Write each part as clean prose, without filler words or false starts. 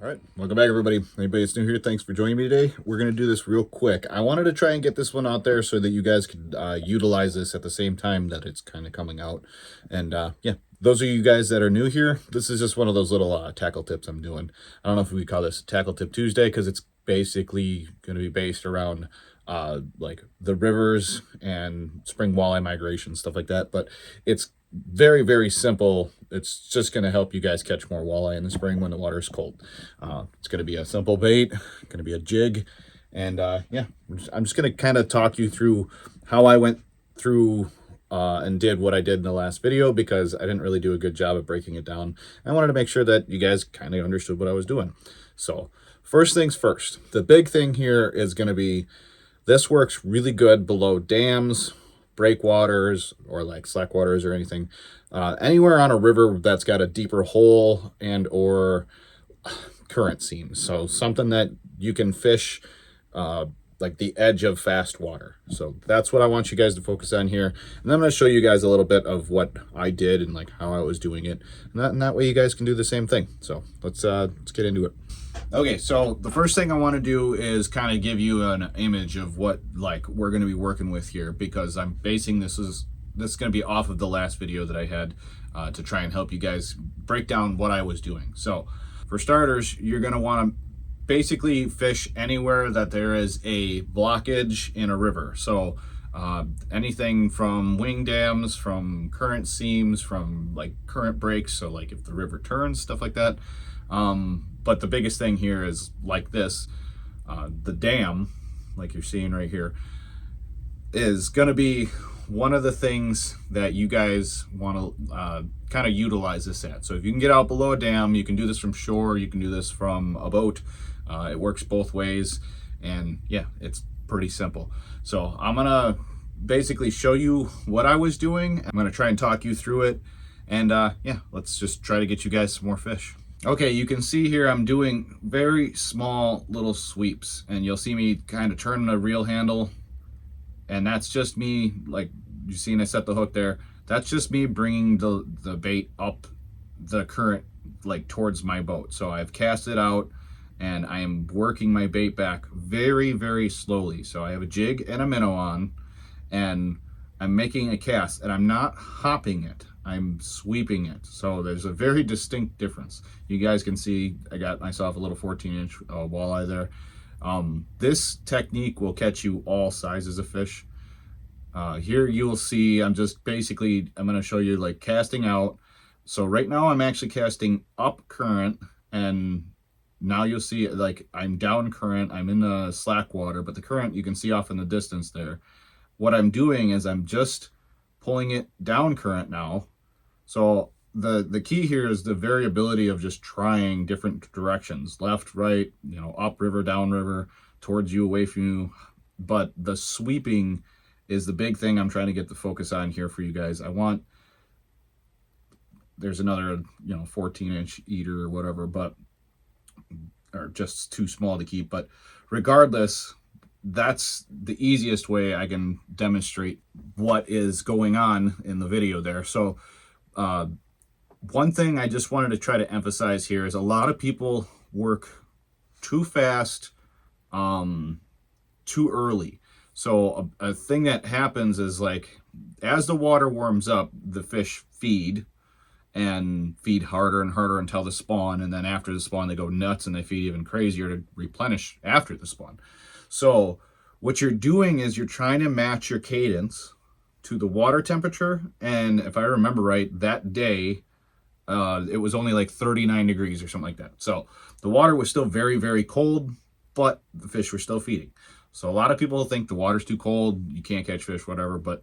All right, welcome back, everybody. Anybody that's new here, thanks for joining me today. We're going to do this real quick. I wanted to try and get this one out there so that you guys could utilize this at the same time that it's kind of coming out. And yeah, those of you guys that are new here, this is just one of those little tackle tips I'm doing. I don't know if we call this Tackle Tip Tuesday because it's basically going to be based around like the rivers and spring walleye migration, stuff like that. But it's very, very simple. It's just going to help you guys catch more walleye in the spring when the water is cold. It's going to be a simple bait, going to be a jig. And yeah, I'm just going to kind of talk you through how I went through and did what I did in the last video, because I didn't really do a good job of breaking it down. I wanted to make sure that you guys kind of understood what I was doing. So first things first, the big thing here is going to be, this works really good below dams, breakwaters, or like slack waters or anything. Anywhere on a river that's got a deeper hole and or current seams. So something that you can fish like the edge of fast water. So that's what I want you guys to focus on here. And I'm going to show you guys a little bit of what I did and like how I was doing it. And that way you guys can do the same thing. So let's get into it. Okay, so the first thing I want to do is kind of give you an image of what like we're going to be working with here, because I'm basing this is going to be off of the last video that I had to try and help you guys break down what I was doing. So for starters, you're going to want to basically fish anywhere that there is a blockage in a river. So anything from wing dams, from current seams, from like current breaks. So like if the river turns, stuff like that. But the biggest thing here is like this, the dam, like you're seeing right here, is going to be one of the things that you guys want to kind of utilize this at. So if you can get out below a dam, you can do this from shore, you can do this from a boat. It works both ways, and yeah, it's pretty simple. So I'm going to basically show you what I was doing. I'm going to try and talk you through it, and yeah, let's just try to get you guys some more fish. Okay, you can see here I'm doing very small little sweeps, and you'll see me kind of turn the reel handle, and that's just me, like you seen I set the hook there. That's just me bringing the bait up the current, like towards my boat. So I've cast it out, and I am working my bait back very, very slowly. So I have a jig and a minnow on, and I'm making a cast, and I'm not hopping it. I'm sweeping it. So there's a very distinct difference. You guys can see I got myself a little 14-inch walleye there. This technique will catch you all sizes of fish. Here you'll see I'm just basically, I'm going to show you like casting out. So right now I'm actually casting up current, and now you'll see like I'm down current. I'm in the slack water, but the current you can see off in the distance there. What I'm doing is I'm just pulling it down current now. So the key here is the variability of just trying different directions, left, right, you know, up river, down river, towards you, away from you. But the sweeping is the big thing I'm trying to get the focus on here for you guys. There's another, you know, 14-inch eater or whatever, but, or just too small to keep. But regardless, that's the easiest way I can demonstrate what is going on in the video there. So one thing I just wanted to try to emphasize here is a lot of people work too fast, too early. So a thing that happens is like, as the water warms up, the fish feed and feed harder and harder until the spawn. And then after the spawn, they go nuts and they feed even crazier to replenish after the spawn. So what you're doing is you're trying to match your cadence to the water temperature. And if I remember right, that day, it was only like 39 degrees or something like that. So the water was still very, very cold, but the fish were still feeding. So a lot of people think the water's too cold, you can't catch fish, whatever. But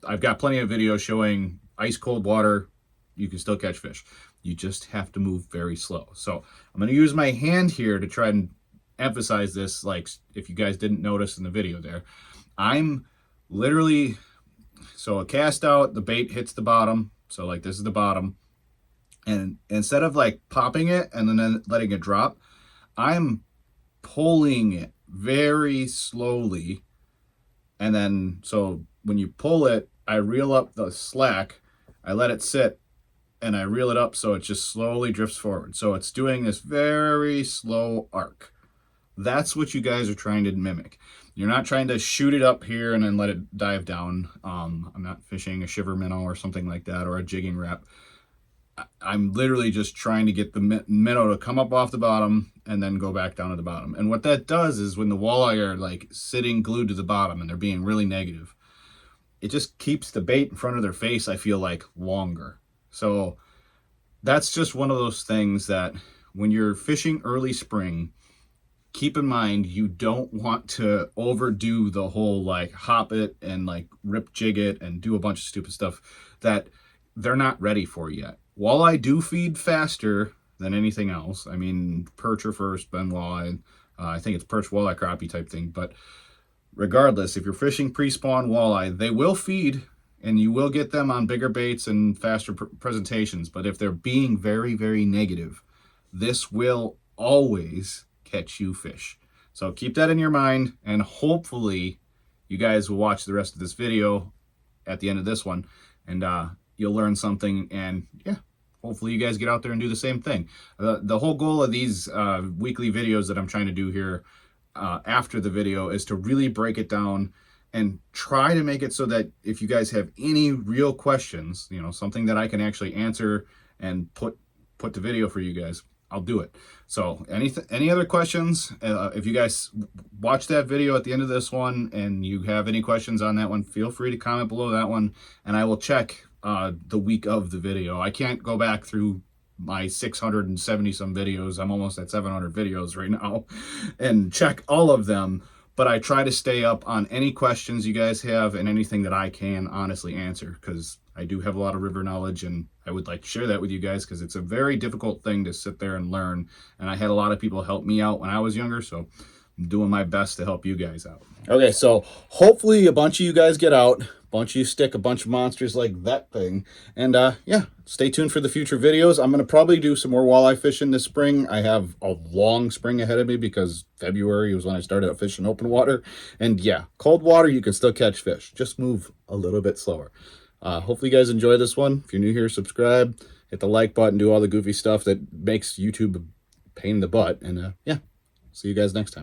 I've got plenty of videos showing ice cold water, you can still catch fish. You just have to move very slow. So I'm going to use my hand here to try and emphasize this. Like if you guys didn't notice in the video there, I'm literally, so a cast out, the bait hits the bottom. So like this is the bottom. And instead of like popping it and then letting it drop, I'm pulling it very slowly. And then, so when you pull it, I reel up the slack, I let it sit, and I reel it up so it just slowly drifts forward. So it's doing this very slow arc. That's what you guys are trying to mimic. You're not trying to shoot it up here and then let it dive down. I'm not fishing a shiver minnow or something like that, or a jigging wrap. I'm literally just trying to get the minnow to come up off the bottom and then go back down to the bottom. And what that does is when the walleye are like sitting glued to the bottom and they're being really negative, it just keeps the bait in front of their face, I feel like, longer. So that's just one of those things that when you're fishing early spring, keep in mind you don't want to overdo the whole like hop it and like rip jig it and do a bunch of stupid stuff that they're not ready for yet. Walleye do feed faster than anything else. I mean, perch are first, then walleye. I think it's perch, walleye, crappie type thing. But regardless, if you're fishing pre-spawn walleye, they will feed and you will get them on bigger baits and faster presentations. But if they're being very, very negative, this will always catch you fish. So keep that in your mind, and hopefully you guys will watch the rest of this video at the end of this one, and you'll learn something, and yeah, hopefully you guys get out there and do the same thing. The whole goal of these weekly videos that I'm trying to do here after the video is to really break it down and try to make it so that if you guys have any real questions, you know, something that I can actually answer and put to video for you guys, I'll do it. So any other questions, if you guys watch that video at the end of this one and you have any questions on that one, feel free to comment below that one, and I will check the week of the video. I can't go back through my 670 some videos. I'm almost at 700 videos right now and check all of them, but I try to stay up on any questions you guys have and anything that I can honestly answer, because I do have a lot of river knowledge and I would like to share that with you guys, because it's a very difficult thing to sit there and learn, and I had a lot of people help me out when I was younger, so I'm doing my best to help you guys out. Okay, so hopefully a bunch of you guys get out, a bunch of you stick a bunch of monsters like that thing, and yeah, stay tuned for the future videos. I'm going to probably do some more walleye fishing this spring. I have a long spring ahead of me because February was when I started out fishing open water, and yeah, cold water you can still catch fish, just move a little bit slower. Hopefully you guys enjoy this one. If you're new here, subscribe, hit the like button, do all the goofy stuff that makes YouTube a pain in the butt, and yeah, see you guys next time.